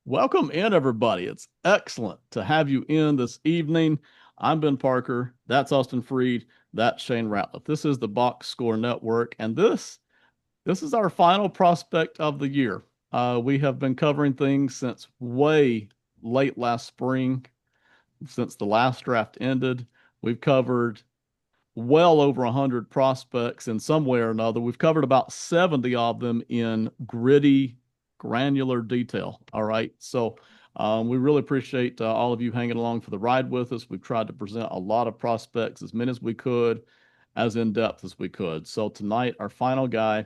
Welcome in, everybody. It's excellent to have you in this evening. I'm Ben Parker. That's Austin Freed. That's Shane Ratliff. This is the Box Score Network, and this is our final prospect of the year. We have been covering things since way late last spring, since the last draft ended. We've covered well over 100 prospects in some way or another. We've covered about 70 of them in gritty, granular detail. All right. We really appreciate all of you hanging along for the ride with us. We've tried to present a lot of prospects, as many as we could, as in depth as we could. So tonight, our final guy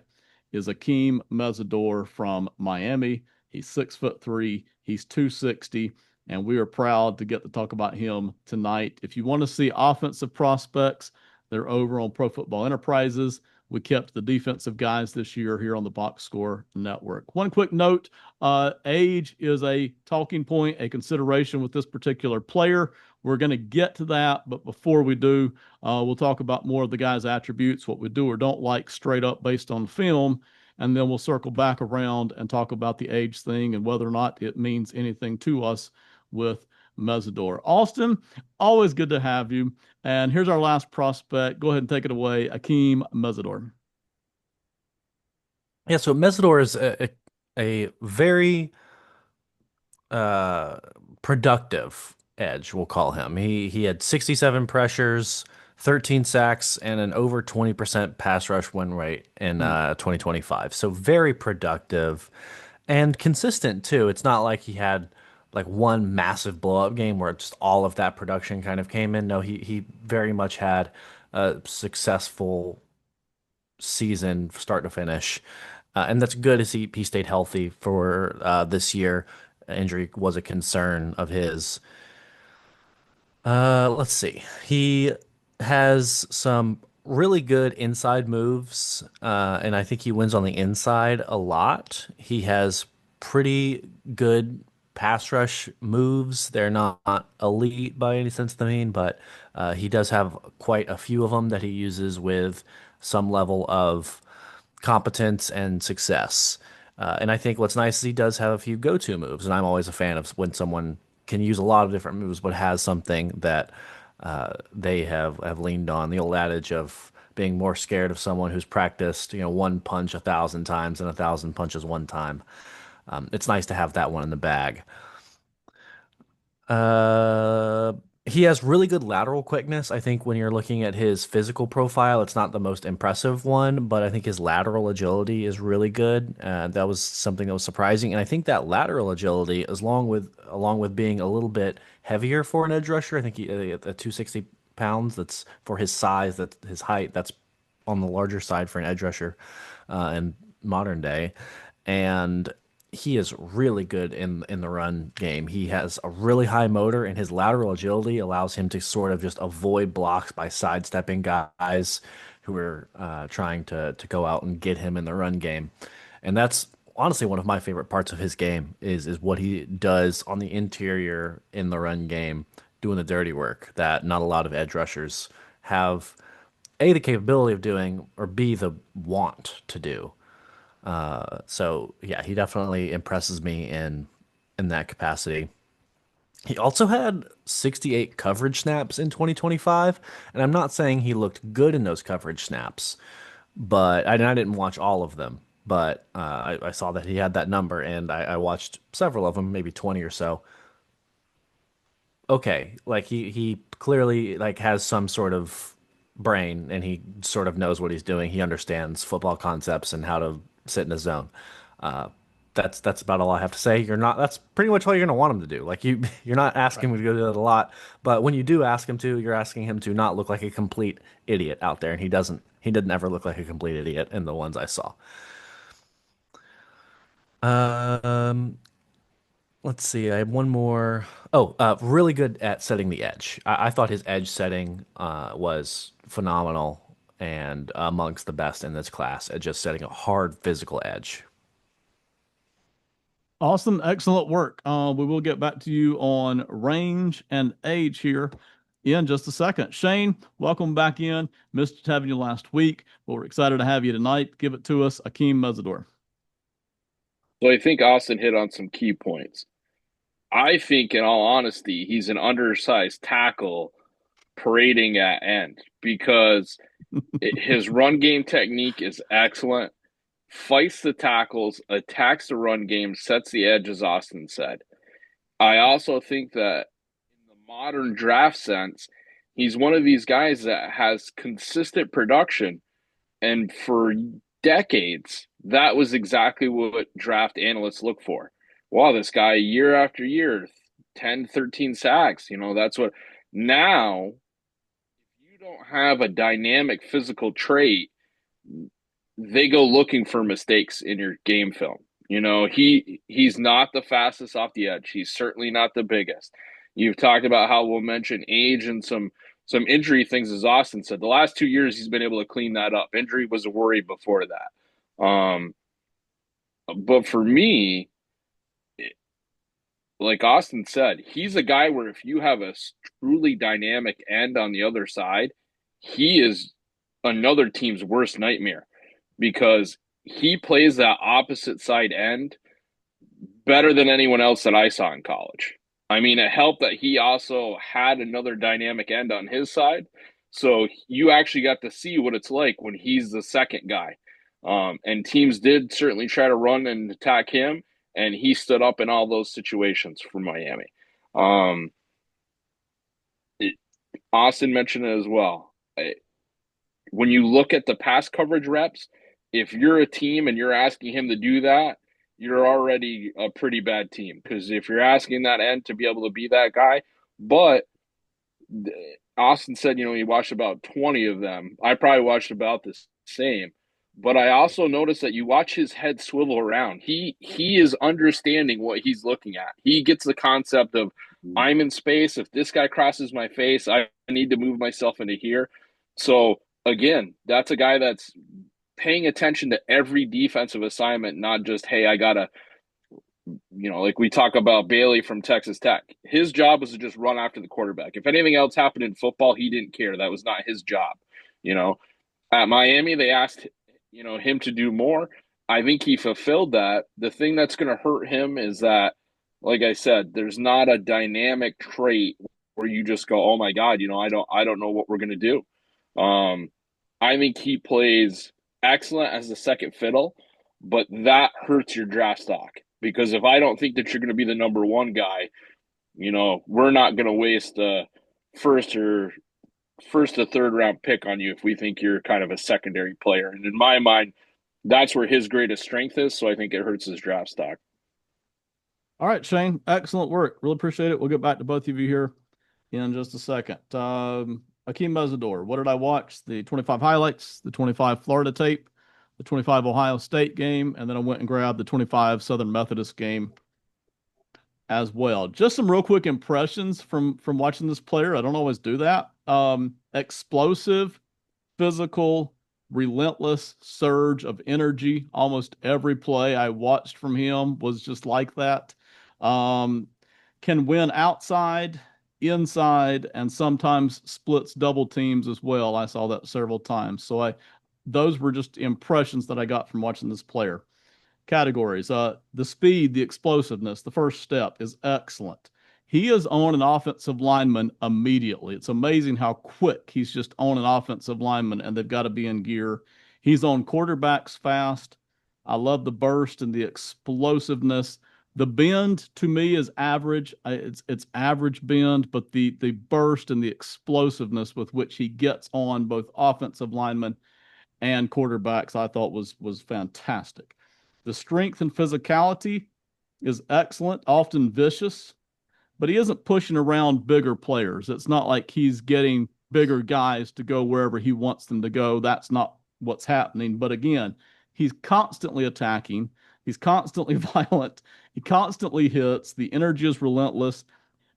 is Akheem Mesidor from Miami. He's 6'3". He's 260. And we are proud to get to talk about him tonight. If you want to see offensive prospects, they're over on Pro Football Enterprises. We kept the defensive guys this year here on the Box Score Network. One quick note, age is a talking point, a consideration with this particular player. We're going to get to that, but before we do, we'll talk about more of the guy's attributes, what we do or don't like straight up based on film, and then we'll circle back around and talk about the age thing and whether or not it means anything to us with Mesidor. Austin, always good to have you. And here's our last prospect. Go ahead and take it away, Akheem Mesidor. Yeah, so Mesidor is a very uh, productive edge, we'll call him. He had 67 pressures, 13 sacks, and an over 20% pass rush win rate in Hmm. 2025. So very productive and consistent too. It's not like he had like one massive blow up game where just all of that production kind of came in. No, he very much had a successful season start to finish. And that's good as he stayed healthy for this year. Injury was a concern of his. Let's see. He has some really good inside moves, and I think he wins on the inside a lot. He has pretty good pass rush moves. They're not elite by any sense of the mean, but he does have quite a few of them that he uses with some level of competence and success. And I think what's nice is he does have a few go-to moves, and I'm always a fan of when someone can use a lot of different moves, but has something that they have leaned on. The old adage of being more scared of someone who's practiced, one punch 1,000 times than 1,000 punches one time. It's nice to have that one in the bag. Uh, he has really good lateral quickness. I think when you're looking at his physical profile, it's not the most impressive one, but I think his lateral agility is really good. That was something that was surprising, and I think that lateral agility, as long with along with being a little bit heavier for an edge rusher, I think at 260 pounds, that's for his size, that his height, that's on the larger side for an edge rusher in modern day. And he is really good in the run game. He has a really high motor, and his lateral agility allows him to sort of just avoid blocks by sidestepping guys who are trying to go out and get him in the run game. And that's honestly one of my favorite parts of his game is what he does on the interior in the run game, doing the dirty work that not a lot of edge rushers have A, the capability of doing, or B, the want to do. So yeah, he definitely impresses me in that capacity. He also had 68 coverage snaps in 2025, and I'm not saying he looked good in those coverage snaps, but I didn't watch all of them. But I saw that he had that number, and I watched several of them, maybe 20 or so. Okay, like he clearly like has some sort of brain, and he sort of knows what he's doing. He understands football concepts and how to sit in a zone. Uh, that's about all I have to say. You're not. That's pretty much all you're gonna want him to do. Like you're not asking him to go do that a lot, but when you do ask him to, you're asking him to not look like a complete idiot out there, and he doesn't. He didn't ever look like a complete idiot in the ones I saw. Um, let's see. I have one more. Oh, really good at setting the edge. I thought his edge setting was phenomenal and amongst the best in this class at just setting a hard physical edge. Awesome. Excellent work. We will get back to you on range and age here in just a second. Shane, welcome back in. Missed having you last week, but we're excited to have you tonight. Give it to us, Akheem Mesidor. So I think Austin hit on some key points. I think, in all honesty, he's an undersized tackle parading at end because his run game technique is excellent, fights the tackles, attacks the run game, sets the edge, as Austin said. I also think that in the modern draft sense, he's one of these guys that has consistent production. And for decades, that was exactly what draft analysts look for. Wow, this guy year after year, 10, 13 sacks, that's what. Now, if you don't have a dynamic physical trait, they go looking for mistakes in your game film. He's not the fastest off the edge. He's certainly not the biggest. You've talked about how we'll mention age and some injury things, as Austin said. The last 2 years, he's been able to clean that up. Injury was a worry before that. But for me, like Austin said, he's a guy where if you have a truly dynamic end on the other side, he is another team's worst nightmare because he plays that opposite side end better than anyone else that I saw in college. I mean, it helped that he also had another dynamic end on his side. So you actually got to see what it's like when he's the second guy. And teams did certainly try to run and attack him, and he stood up in all those situations for Miami. Um, it, Austin mentioned it as well. When you look at the pass coverage reps, if you're a team and you're asking him to do that, you're already a pretty bad team because if you're asking that end to be able to be that guy, but Austin said, he watched about 20 of them. I probably watched about the same. But I also noticed that you watch his head swivel around. He is understanding what he's looking at. He gets the concept of I'm in space. If this guy crosses my face, I need to move myself into here. So again, that's a guy that's paying attention to every defensive assignment, not just, hey, I gotta, like we talk about Bailey from Texas Tech. His job was to just run after the quarterback. If anything else happened in football, he didn't care. That was not his job. You know, at Miami, they asked, him to do more. I think he fulfilled that. The thing that's going to hurt him is that, like I said, there's not a dynamic trait where you just go, "Oh my God," I don't know what we're going to do. I think he plays excellent as the second fiddle, but that hurts your draft stock because if I don't think that you're going to be the number one guy, we're not going to waste a first or first to third round pick on you if we think you're kind of a secondary player. And in my mind, that's where his greatest strength is. So I think it hurts his draft stock. All right, Shane, excellent work. Really appreciate it. We'll get back to both of you here in just a second. Akheem Mesidor, what did I watch? The 25 highlights, the 25 Florida tape, the 25 Ohio State game, and then I went and grabbed the 25 Southern Methodist game as well. Just some real quick impressions from watching this player. I don't always do that. Explosive, physical, relentless surge of energy. Almost every play I watched from him was just like that. Um, can win outside, inside, and sometimes splits double teams as well. I saw that several times. Those were just impressions that I got from watching this player. Categories. The speed, the explosiveness, the first step is excellent. He is on an offensive lineman immediately. It's amazing how quick he's just on an offensive lineman, and they've got to be in gear. He's on quarterbacks fast. I love the burst and the explosiveness. The bend to me is average. It's average bend, but the burst and the explosiveness with which he gets on both offensive linemen and quarterbacks, I thought was fantastic. The strength and physicality is excellent, often vicious, but he isn't pushing around bigger players. It's not like he's getting bigger guys to go wherever he wants them to go. That's not what's happening. But again, he's constantly attacking. He's constantly violent. He constantly hits. The energy is relentless.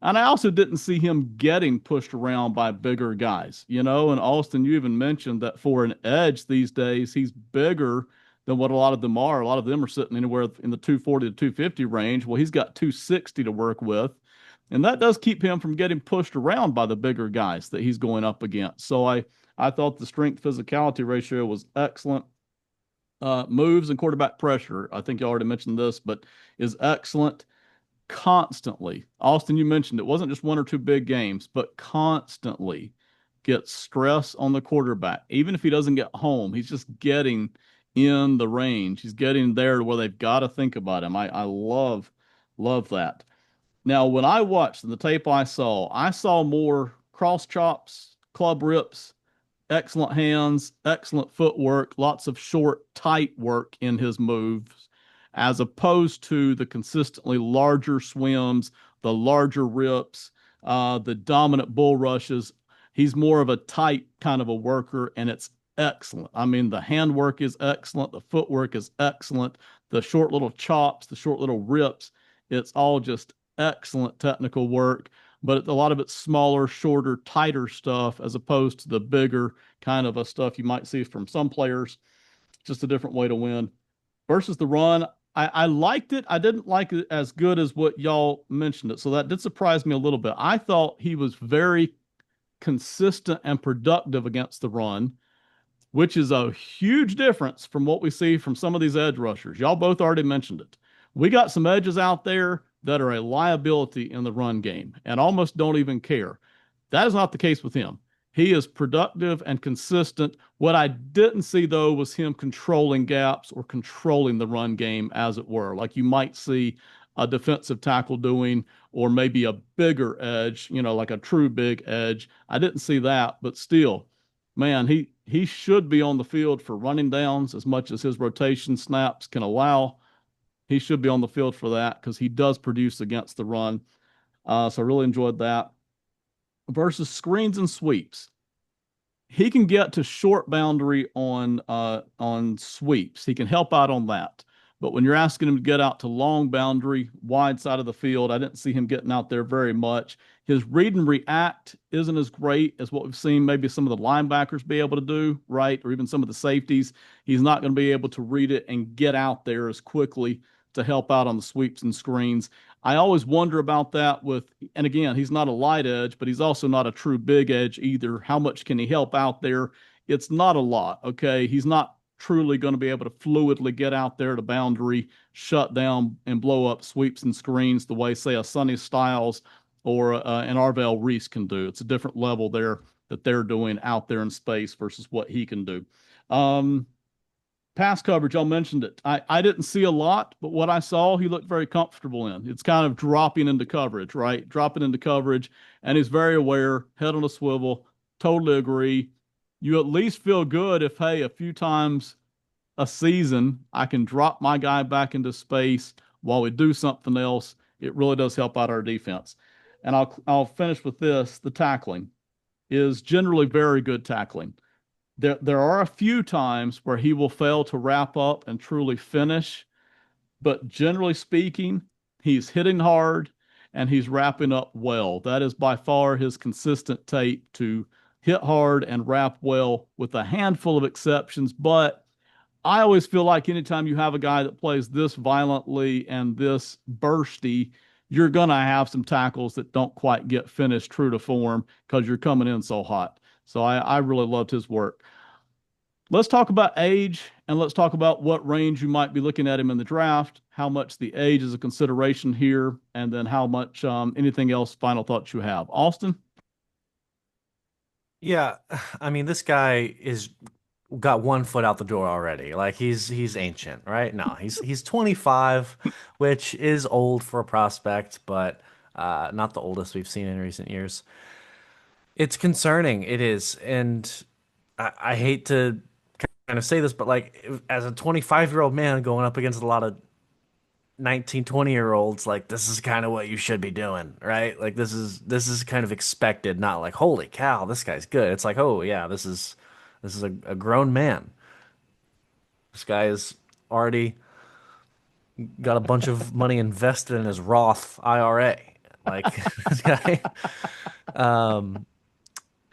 And I also didn't see him getting pushed around by bigger guys, And Austin, you even mentioned that for an edge these days, he's bigger than what a lot of them are. A lot of them are sitting anywhere in the 240 to 250 range. Well, he's got 260 to work with. And that does keep him from getting pushed around by the bigger guys that he's going up against. I thought the strength physicality ratio was excellent. Moves and quarterback pressure, I think you already mentioned this, but is excellent. constantly, Austin, you mentioned it wasn't just one or two big games, but constantly gets stress on the quarterback. Even if he doesn't get home, he's just getting in the range. He's getting there to where they've got to think about him. I love that. Now, when I watched the tape I saw more cross chops, club rips, excellent hands, excellent footwork, lots of short, tight work in his moves, as opposed to the consistently larger swims, the larger rips, the dominant bull rushes. He's more of a tight kind of a worker, and it's excellent. I mean, the handwork is excellent, the footwork is excellent, the short little chops, the short little rips. It's all just excellent technical work, but a lot of it's smaller, shorter, tighter stuff as opposed to the bigger kind of a stuff you might see from some players. Just a different way to win. Versus the run, I liked it. I didn't like it as good as what y'all mentioned it. So that did surprise me a little bit. I thought he was very consistent and productive against the run, which is a huge difference from what we see from some of these edge rushers. Y'all both already mentioned it. We got some edges out there that are a liability in the run game and almost don't even care. That is not the case with him. He is productive and consistent. What I didn't see, though, was him controlling gaps or controlling the run game, as it were, like you might see a defensive tackle doing, or maybe a bigger edge, like a true big edge. I didn't see that, but still, man, he should be on the field for running downs as much as his rotation snaps can allow. He should be on the field for that because he does produce against the run. So I really enjoyed that. Versus screens and sweeps, he can get to short boundary on sweeps. He can help out on that. But when you're asking him to get out to long boundary, wide side of the field, I didn't see him getting out there very much. His read and react isn't as great as what we've seen maybe some of the linebackers be able to do, right? Or even some of the safeties. He's not going to be able to read it and get out there as quickly to help out on the sweeps and screens. I always wonder about that and again, he's not a light edge, but he's also not a true big edge either. How much can he help out there? It's not a lot, okay? He's not truly going to be able to fluidly get out there to boundary, shut down, and blow up sweeps and screens the way, say, a Sonny Styles or an Arvell Reese can do. It's a different level there that they're doing out there in space versus what he can do. Pass coverage, y'all mentioned it. I didn't see a lot, but what I saw, he looked very comfortable in. It's kind of dropping into coverage, right? Dropping into coverage, and he's very aware, head on a swivel. Totally agree. You at least feel good if, hey, a few times a season, I can drop my guy back into space while we do something else. It really does help out our defense. And I'll finish with this. The tackling is generally very good tackling. There are a few times where he will fail to wrap up and truly finish, but generally speaking, he's hitting hard and he's wrapping up well. That is by far his consistent tape to hit hard and wrap well, with a handful of exceptions. But I always feel like anytime you have a guy that plays this violently and this bursty, you're going to have some tackles that don't quite get finished true to form because you're coming in so hot. So I really loved his work. Let's talk about age and let's talk about what range you might be looking at him in the draft, how much the age is a consideration here, and then how much anything else, final thoughts you have. Austin? Yeah, I mean, this guy is got one foot out the door already. Like he's ancient, right? No, he's 25, which is old for a prospect, but not the oldest we've seen in recent years. It's concerning, it is, and I hate to kind of say this, but like as a 25-year-old man going up against a lot of 19, 20-year olds, like this is kind of what you should be doing, right? Like this is kind of expected, not like holy cow, this guy's good. It's like, oh yeah, this is a grown man. This guy is already got a bunch of money invested in his Roth IRA. Like this guy, um,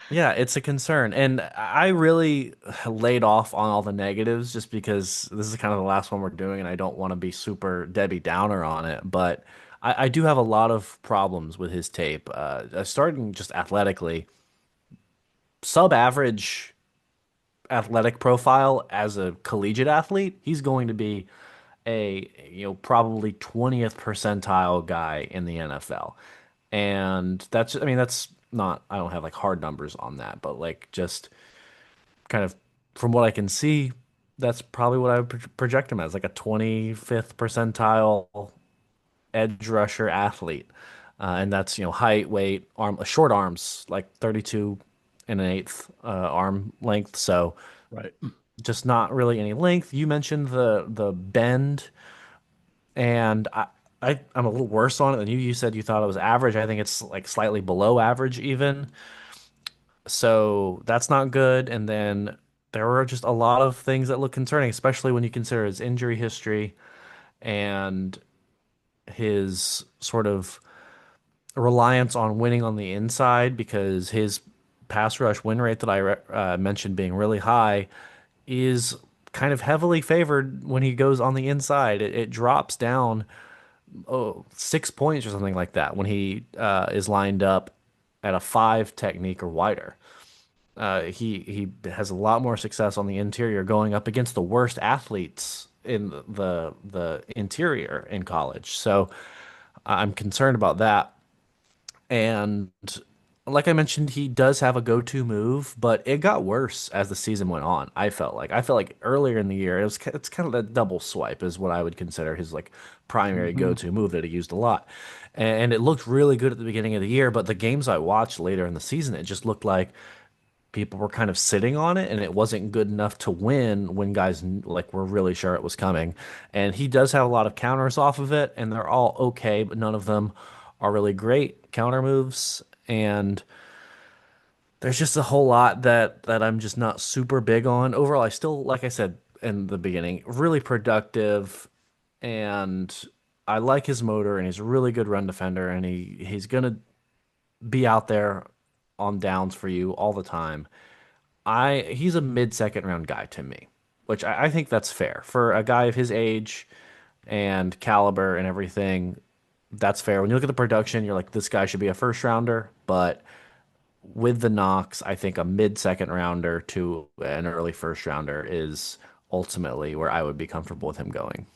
yeah, it's a concern. And I really laid off on all the negatives just because this is kind of the last one we're doing, and I don't want to be super Debbie Downer on it. But I do have a lot of problems with his tape. Starting just athletically, sub-average athletic profile as a collegiate athlete, he's going to be a probably 20th percentile guy in the NFL. And that's I mean that's not I don't have like hard numbers on that, but like just kind of from what I can see, that's probably what I would project him as, like a 25th percentile edge rusher athlete. And that's, height, weight, short arms, like 32 and an eighth arm length. So Right. just not really any length. You mentioned the bend, and I'm a little worse on it than you. You said you thought it was average. I think it's like slightly below average even. So that's not good. And then there were just a lot of things that look concerning, especially when you consider his injury history and his sort of reliance on winning on the inside, because his pass rush win rate that I mentioned being really high is kind of heavily favored when he goes on the inside. It drops down 6 points or something like that when he is lined up at a five technique or wider. He has a lot more success on the interior going up against the worst athletes in the interior in college. So I'm concerned about that. And like I mentioned, he does have a go-to move, but it got worse as the season went on. I felt like earlier in the year it's kind of that double swipe is what I would consider his like primary Hmm. go-to move that he used a lot. And it looked really good at the beginning of the year, but the games I watched later in the season, it just looked like people were kind of sitting on it and it wasn't good enough to win when guys like were really sure it was coming. And he does have a lot of counters off of it, and they're all okay, but none of them are really great counter moves. And there's just a whole lot that I'm just not super big on. Overall, I still, like I said in the beginning, really productive, and I like his motor, and he's a really good run defender, and he's gonna be out there on downs for you all the time. I He's a mid-second round guy to me, which I think that's fair for a guy of his age and caliber and everything. That's fair. When you look at the production, you're like, this guy should be a first rounder, but with the knocks, I think a mid-second rounder to an early first rounder is ultimately where I would be comfortable with him going.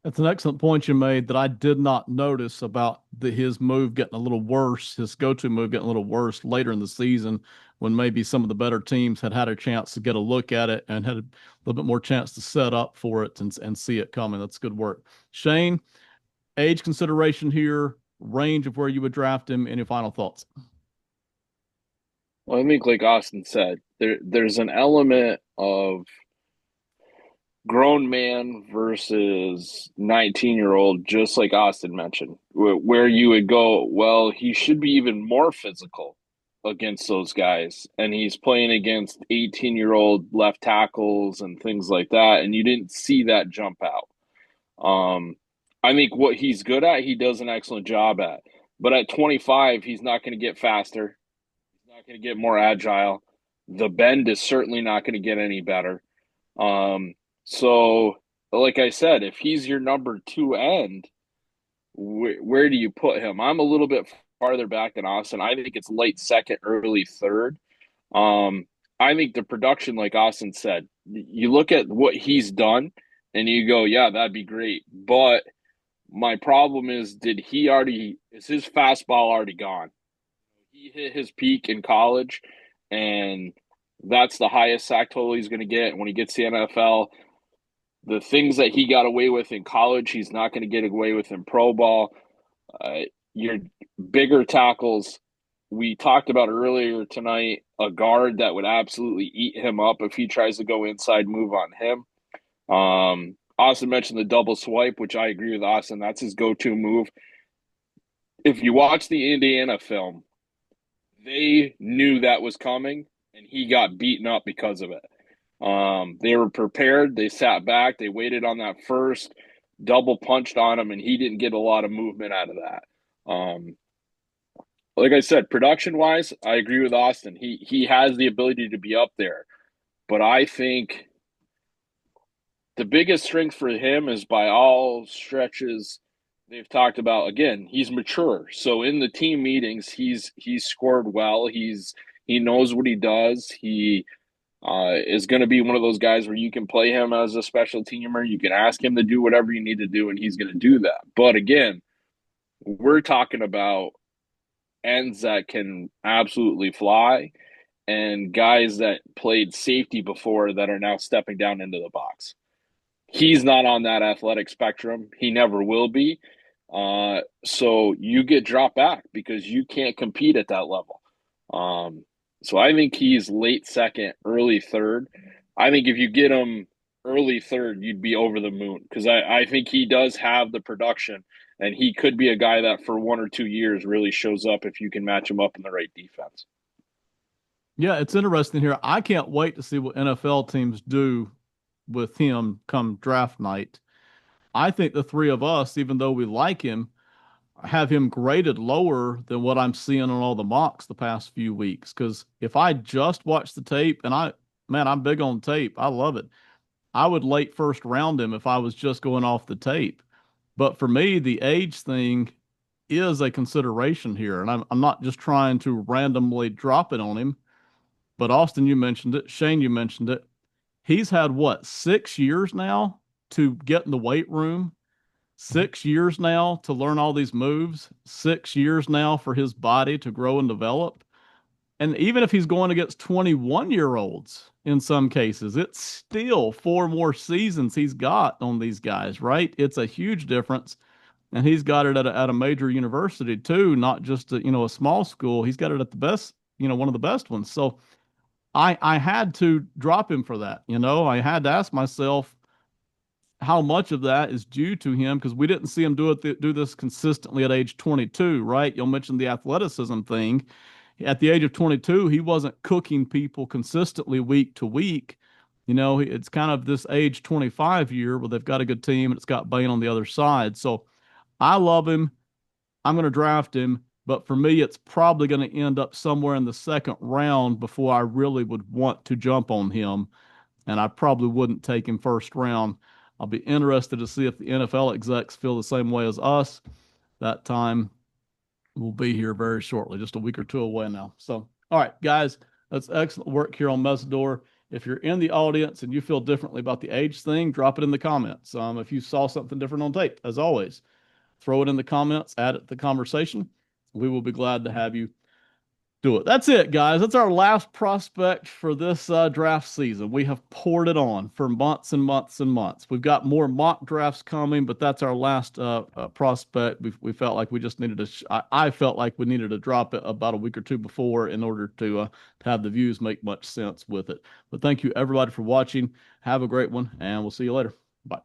That's an excellent point you made that I did not notice about his move getting a little worse, his go-to move getting a little worse later in the season when maybe some of the better teams had had a chance to get a look at it and had a little bit more chance to set up for it and see it coming. That's good work. Shane, age consideration here, range of where you would draft him. Any final thoughts? Well, I think, like Austin said, there's an element of grown man versus 19-year-old, just like Austin mentioned, where you would go, well, he should be even more physical against those guys. And he's playing against 18-year-old left tackles and things like that. And you didn't see that jump out. I think what he's good at, he does an excellent job at. But at 25, he's not going to get faster. He's not going to get more agile. The bend is certainly not going to get any better. Um, so, like I said, if he's your number two end, where do you put him? I'm a little bit farther back than Austin. I think it's late second, early third. Um, I think the production, like Austin said, you look at what he's done and you go, yeah, that'd be great. But my problem is, is his fastball already gone? He hit his peak in college, and that's the highest sack total he's going to get. When he gets to the NFL, the things that he got away with in college, he's not going to get away with in pro ball. Your bigger tackles, we talked about earlier tonight, a guard that would absolutely eat him up if he tries to go inside move on him. Austin mentioned the double swipe, which I agree with Austin. That's his go-to move. If you watch the Indiana film, they knew that was coming, and he got beaten up because of it. They were prepared. They sat back. They waited on that first, double punched on him, and he didn't get a lot of movement out of that. Like I said, production wise, I agree with Austin. He has the ability to be up there, but I think the biggest strength for him is by all stretches they've talked about. Again, he's mature. So in the team meetings, he's scored well. He knows what he does. is going to be one of those guys where you can play him as a special teamer. You can ask him to do whatever you need to do, and he's going to do that. But again, we're talking about ends that can absolutely fly and guys that played safety before that are now stepping down into the box. He's not on that athletic spectrum. He never will be. So you get dropped back because you can't compete at that level. So I think he's late second, early third. I think if you get him early third, you'd be over the moon because I think he does have the production and he could be a guy that for 1 or 2 years really shows up if you can match him up in the right defense. Yeah, it's interesting here. I can't wait to see what NFL teams do with him come draft night. I think the three of us, even though we like him, have him graded lower than what I'm seeing on all the mocks the past few weeks. Because if I just watch the tape, and man, I'm big on tape, I love it. I would late first round him if I was just going off the tape. But for me, the age thing is a consideration here. And I'm not just trying to randomly drop it on him. But Austin, you mentioned it. Shane, you mentioned it. He's had what, 6 years now to get in the weight room, 6 years now to learn all these moves, 6 years now for his body to grow and develop. And even if he's going against 21-year-olds in some cases, it's still 4 more seasons he's got on these guys, right? It's a huge difference. And he's got it at a major university too, not just a small school. He's got it at the best, one of the best ones. So I had to drop him for that. I had to ask myself how much of that is due to him because we didn't see him do this consistently at age 22, right? You'll mention the athleticism thing. At the age of 22, he wasn't cooking people consistently week to week. It's kind of this age 25 year where they've got a good team and it's got Bain on the other side. So I love him. I'm going to draft him. But for me, it's probably going to end up somewhere in the second round before I really would want to jump on him. And I probably wouldn't take him first round. I'll be interested to see if the NFL execs feel the same way as us. That time will be here very shortly, just a week or two away now. So, all right, guys, that's excellent work here on Mesidor. If you're in the audience and you feel differently about the age thing, drop it in the comments. If you saw something different on tape, as always, throw it in the comments, add it to the conversation. We will be glad to have you do it. That's it, guys. That's our last prospect for this draft season. We have poured it on for months and months and months. We've got more mock drafts coming, but that's our last prospect. We felt like we just needed to. I felt like we needed to drop it about a week or two before in order to have the views make much sense with it. But thank you everybody for watching. Have a great one, and we'll see you later. Bye.